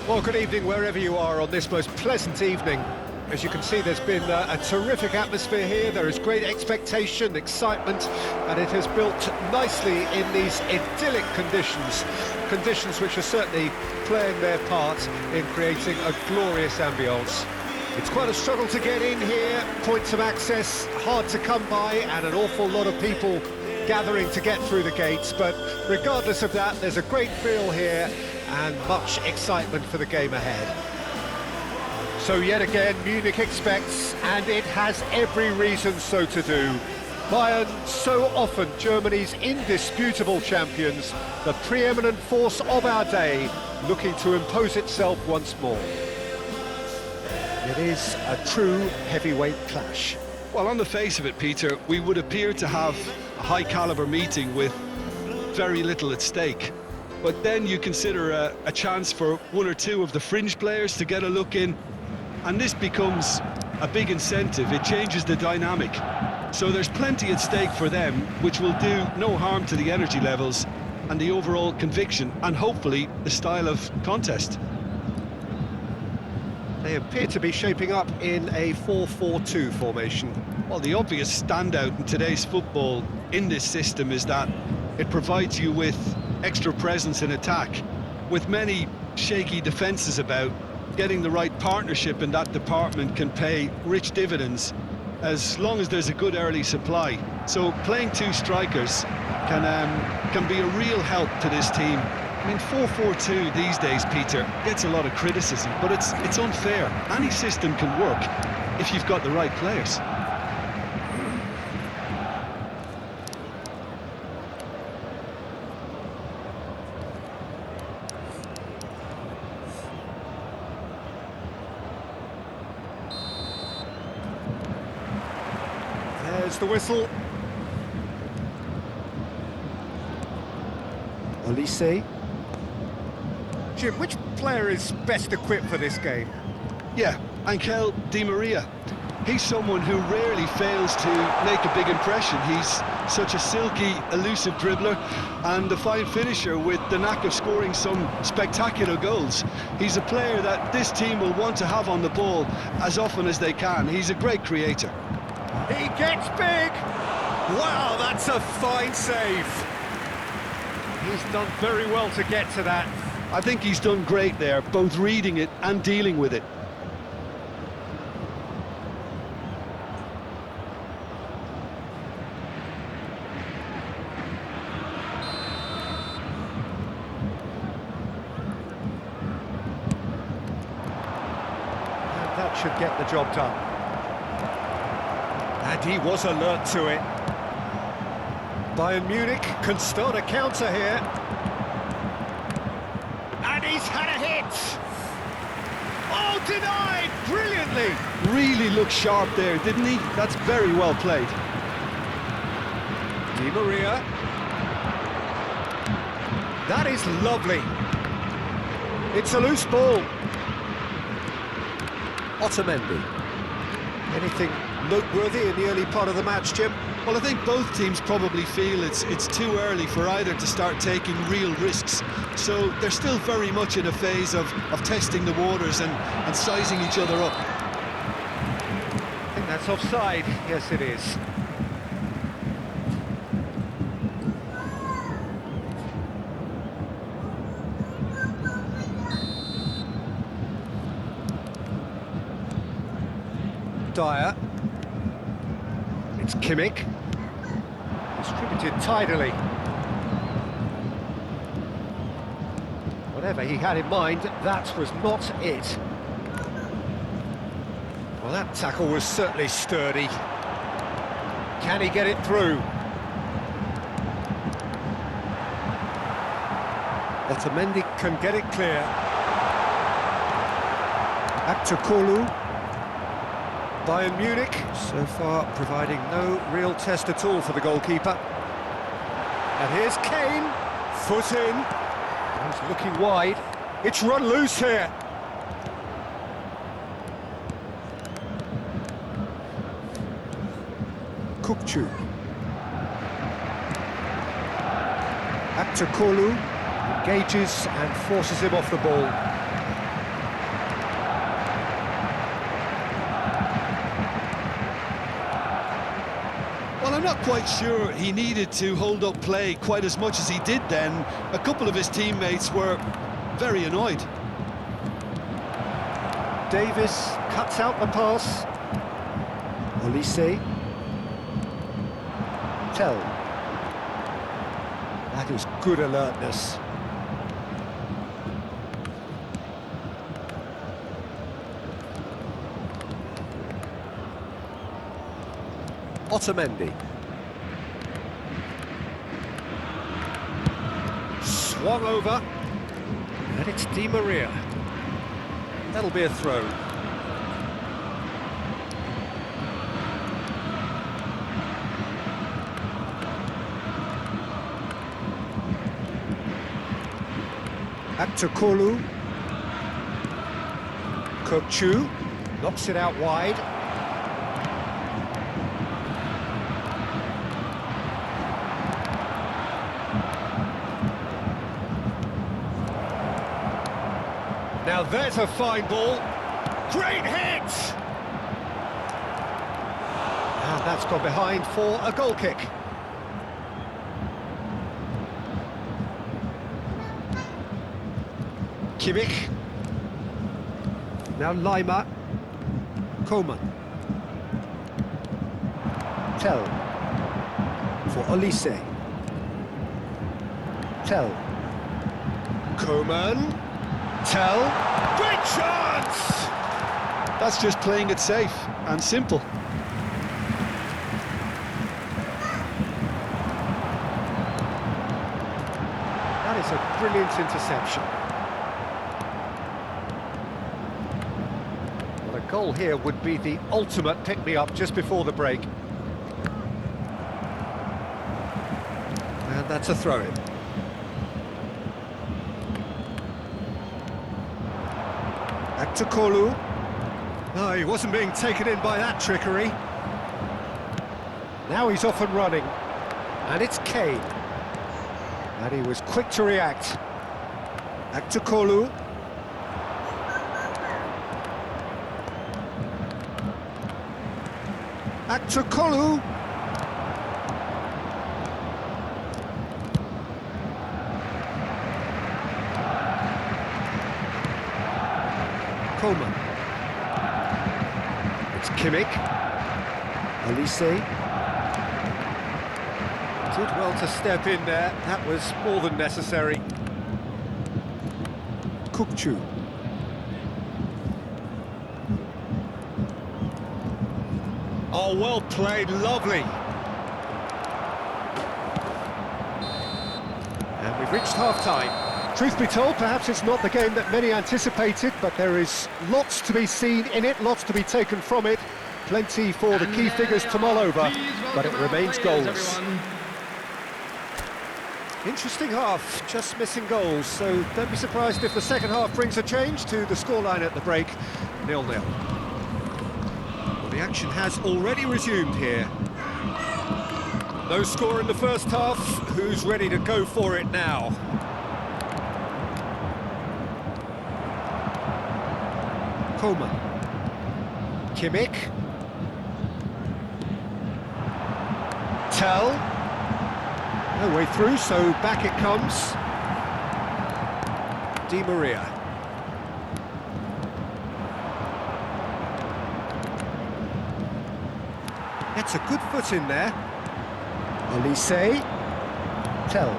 Well, good evening wherever you are on this most pleasant evening. As you can see, there's been a terrific atmosphere here. There is great expectation, excitement, and it has built nicely in these idyllic conditions. Conditions which are certainly playing their part in creating a glorious ambience. It's quite a struggle to get in here, points of access hard to come by, and an awful lot of people gathering to get through the gates. But regardless of that, there's a great feel here and much excitement for the game ahead. So yet again, Munich expects, and it has every reason so to do. Bayern, so often Germany's indisputable champions, the preeminent force of our day, looking to impose itself once more. It is a true heavyweight clash. Well, on the face of it, Peter, we would appear to have a high-caliber meeting with very little at stake. But then you consider a chance for one or two of the fringe players to get a look in, and this becomes a big incentive. It changes the dynamic. So there's plenty at stake for them, which will do no harm to the energy levels and the overall conviction, and hopefully the style of contest. They appear to be shaping up in a 4-4-2 formation. Well, the obvious standout in today's football in this system is that it provides you with extra presence in attack. With many shaky defences about, getting the right partnership in that department can pay rich dividends as long as there's a good early supply. So playing two strikers can be a real help to this team. I mean, 4-4-2 these days, Peter, gets a lot of criticism, but it's unfair. Any system can work if you've got the right players. There's the whistle. Olise. Jim, which player is best equipped for this game? Yeah, Angel Di Maria. He's someone who rarely fails to make a big impression. He's such a silky, elusive dribbler and a fine finisher with the knack of scoring some spectacular goals. He's a player that this team will want to have on the ball as often as they can. He's a great creator. He gets big! Wow, that's a fine save. He's done very well to get to that. I think he's done great there, both reading it and dealing with it. And that should get the job done. And he was alert to it. Bayern Munich can start a counter here. And he's had a hit! Oh, denied! Brilliantly! Really looked sharp there, didn't he? That's very well played. Di Maria. That is lovely. It's a loose ball. Otamendi. Anything noteworthy in the early part of the match, Jim? Well, I think both teams probably feel it's too early for either to start taking real risks. So they're still very much in a phase of testing the waters and sizing each other up. I think that's offside. Yes, it is. Dyer. It's Kimmich. Distributed tidily. Whatever he had in mind, that was not it. Well, that tackle was certainly sturdy. Can he get it through? Otamendi can get it clear. Back to Kolu. Bayern Munich, so far providing no real test at all for the goalkeeper. And here's Kane, foot in. He's looking wide. It's run loose here. Kukçu. Back to Kolu, engages and forces him off the ball. I'm not quite sure he needed to hold up play quite as much as he did then. A couple of his teammates were very annoyed. Davis cuts out the pass. Olise. Tell. That is good alertness. Otamendi. Swung over. And it's Di Maria. That'll be a throw. Aktakolu. Kokchu knocks it out wide. Now there's a fine ball. Great hit! And that's gone behind for a goal kick. Kimmich. Now Lima. Coman. Tell. For Olise. Tell. Coman. Tell. Great chance! That's just playing it safe and simple. That is a brilliant interception. Well, a goal here would be the ultimate pick-me-up just before the break. And that's a throw-in. Aktakolu. No, he wasn't being taken in by that trickery. Now he's off and running. And it's Kane. And he was quick to react. Aktakolu. Aktakolu. Coman. It's Kimmich. Olise. Did well to step in there. That was more than necessary. Kokchu. Oh, well played, lovely. And we've reached half-time. Truth be told, perhaps it's not the game that many anticipated, but there is lots to be seen in it, lots to be taken from it. Plenty for the key figures to mull over, but it remains goals. Interesting half, just missing goals, so don't be surprised if the second half brings a change to the scoreline at the break, 0-0. Well, the action has already resumed here. No score in the first half, who's ready to go for it now? Coman. Kimmich. Tell. No way through, so back it comes. Di Maria. Gets a good foot in there. Olise. Tell.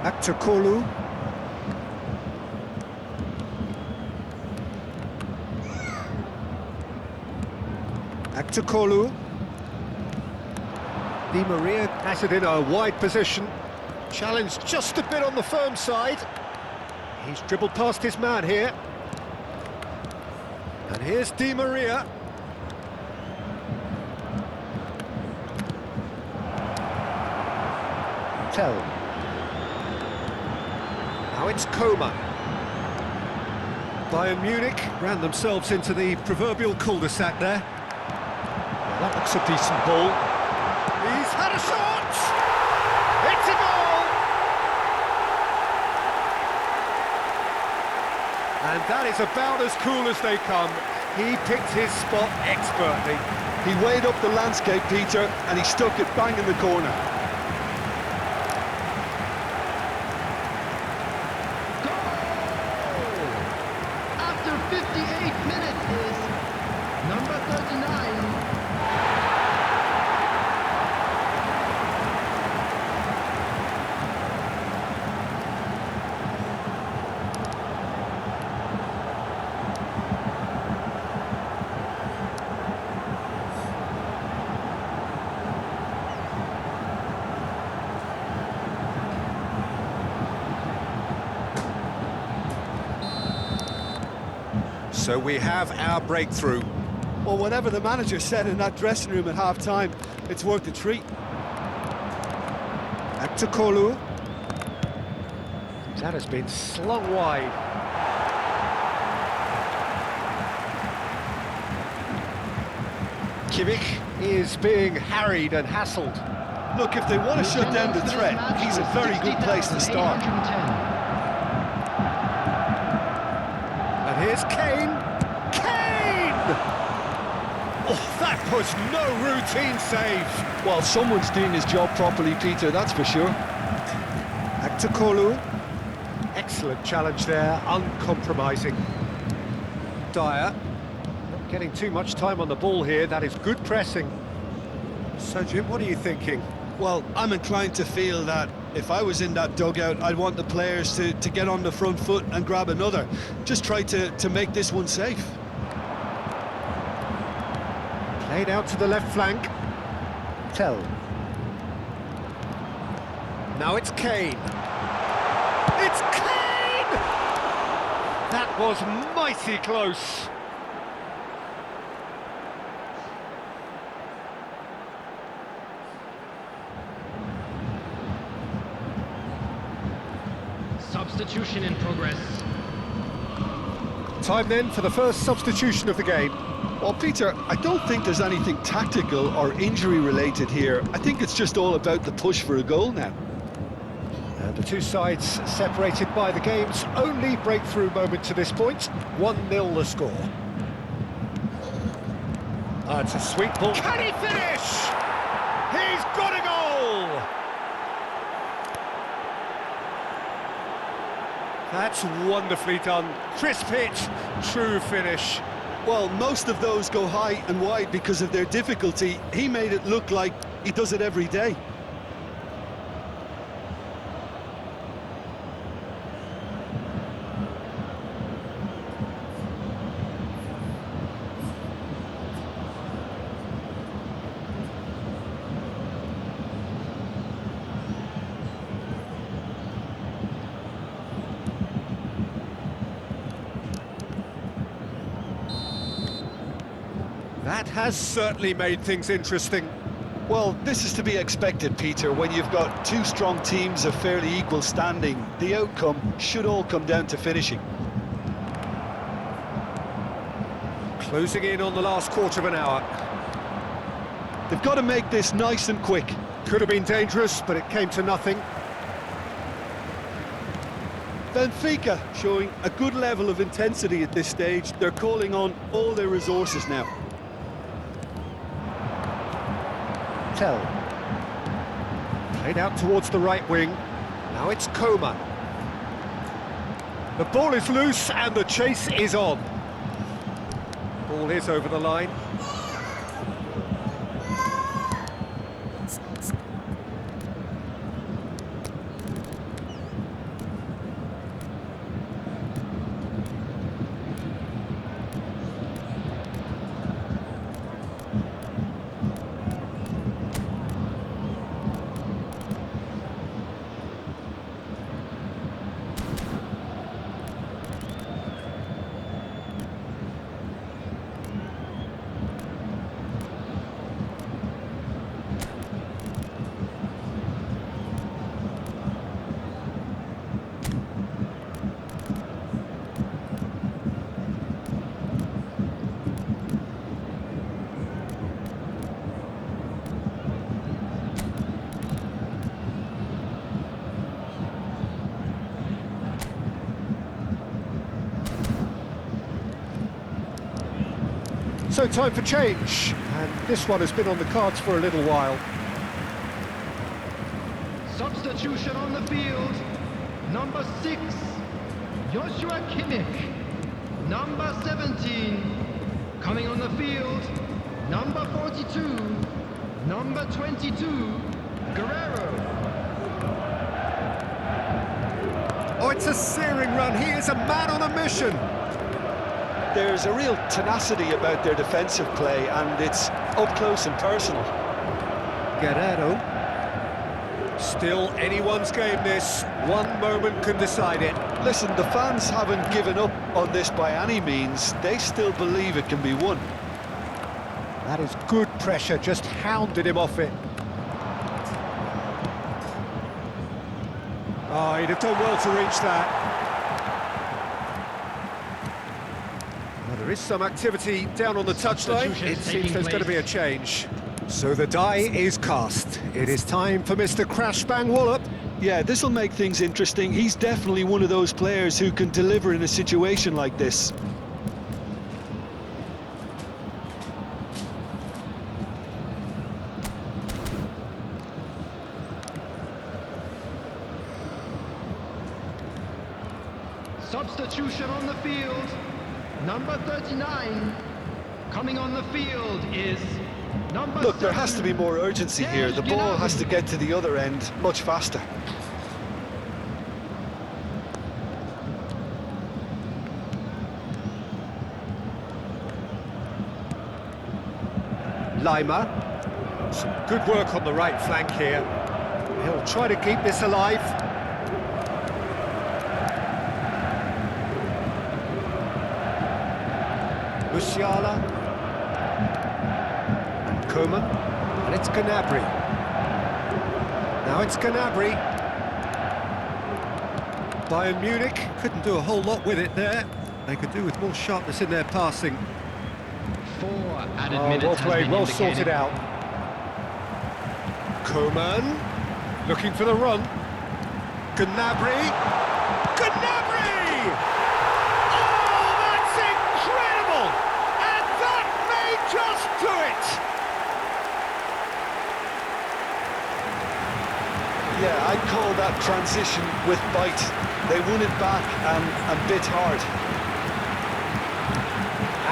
Aktakolu. Aktakolu. Di Maria has it in a wide position. Challenged just a bit on the firm side. He's dribbled past his man here. And here's Di Maria. Tell. Now it's Coman. Bayern Munich ran themselves into the proverbial cul-de-sac there. That looks a decent ball. He's had a shot! It's a goal! And that is about as cool as they come. He picked his spot expertly. He weighed up the landscape, Peter, and he stuck it bang in the corner. Goal! After 58 minutes is number 39. So we have our breakthrough. Well, whatever the manager said in that dressing room at half-time, it's worth a treat. Back to Kolu. That has been slung wide. Kimmich is being harried and hassled. Look, if they want to shut down the threat, he's a very good place to start. And here's Kane. Kane! Oh, that was no routine save. Well, someone's doing his job properly, Peter, that's for sure. Back to Kolu. Excellent challenge there, uncompromising. Dyer. Not getting too much time on the ball here, that is good pressing. So, Jim, what are you thinking? Well, I'm inclined to feel that if I was in that dugout, I'd want the players to get on the front foot and grab another. Just try to make this one safe. Played out to the left flank. Tell. Now it's Kane. It's Kane! That was mighty close. Substitution in progress. Time then for the first substitution of the game. Well, Peter, I don't think there's anything tactical or injury-related here. I think it's just all about the push for a goal now. And the two sides separated by the game's only breakthrough moment to this point. 1-0 the score. It's a sweet ball. Can he finish? He's got a goal! That's wonderfully done. Crisp hit, true finish. Well, most of those go high and wide because of their difficulty. He made it look like he does it every day. That has certainly made things interesting. Well, this is to be expected, Peter. When you've got two strong teams of fairly equal standing, the outcome should all come down to finishing. Closing in on the last quarter of an hour. They've got to make this nice and quick. Could have been dangerous, but it came to nothing. Benfica showing a good level of intensity at this stage. They're calling on all their resources now. Tell. Played out towards the right wing. Now it's Coman. The ball is loose and the chase is on. Ball is over the line. So time for change, And this one has been on the cards for a little while. Substitution on the field. Number 6, Joshua Kimmich. Number 17, coming on the field. Number 42, number 22, Guerrero. Oh, it's a searing run. He is a man on a mission. There's a real tenacity about their defensive play, and it's up close and personal. Guerrero. Still anyone's game, this. One moment can decide it. Listen, the fans haven't given up on this by any means. They still believe it can be won. That is good pressure, just hounded him off it. Oh, he'd have done well to reach that. Well, there is some activity down on the touchline. It seems there's going to be a change. So the die is cast. It is time for Mr. Crash Bang Wallop. Yeah, this will make things interesting. He's definitely one of those players who can deliver in a situation like this. Substitution on the field. Number 39, coming on the field is number Look, there 7. has to be more urgency here. The ball has to get to the other end much faster. Lima. Some good work on the right flank here. He'll try to keep this alive. Musiala. And Koeman. And it's Gnabry. Now it's Gnabry. Bayern Munich couldn't do a whole lot with it there. They could do with more sharpness in their passing. 4 added minutes well has played, been well indicated. sorted out. Koeman, looking for the run. Gnabry. Gnabry! Oh, that's incredible! And that may just do it! Yeah, I'd call that transition with bite. They won it back and bit hard.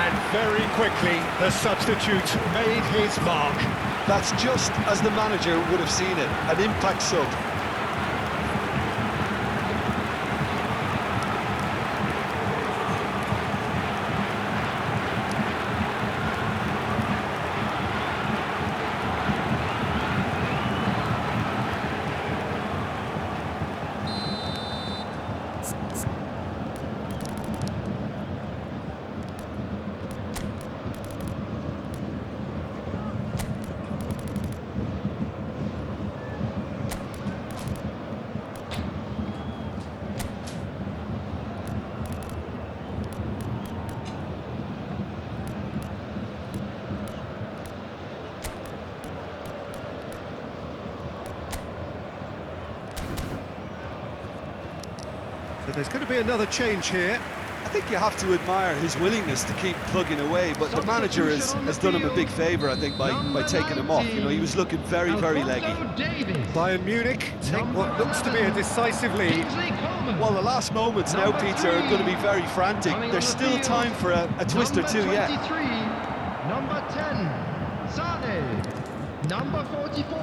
And very quickly, the substitute made his mark. That's just as the manager would have seen it, an impact sub. So there's going to be another change here. I think you have to admire his willingness to keep plugging away, but the manager has done him a big favour, I think, by taking him off. You know, he was looking very, very leggy. Bayern Munich take what looks to be a decisive lead. Well, the last moments now, Peter, are going to be very frantic. There's still time for a twist or two yet. Number 10, Sane. Number 44.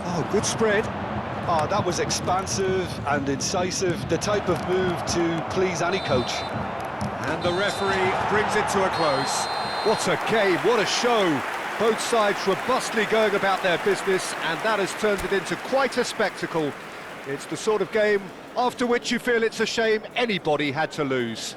Oh, good spread. Oh, that was expansive and incisive, the type of move to please any coach. And the referee brings it to a close. What a game, what a show. Both sides robustly going about their business, and that has turned it into quite a spectacle. It's the sort of game after which you feel it's a shame anybody had to lose.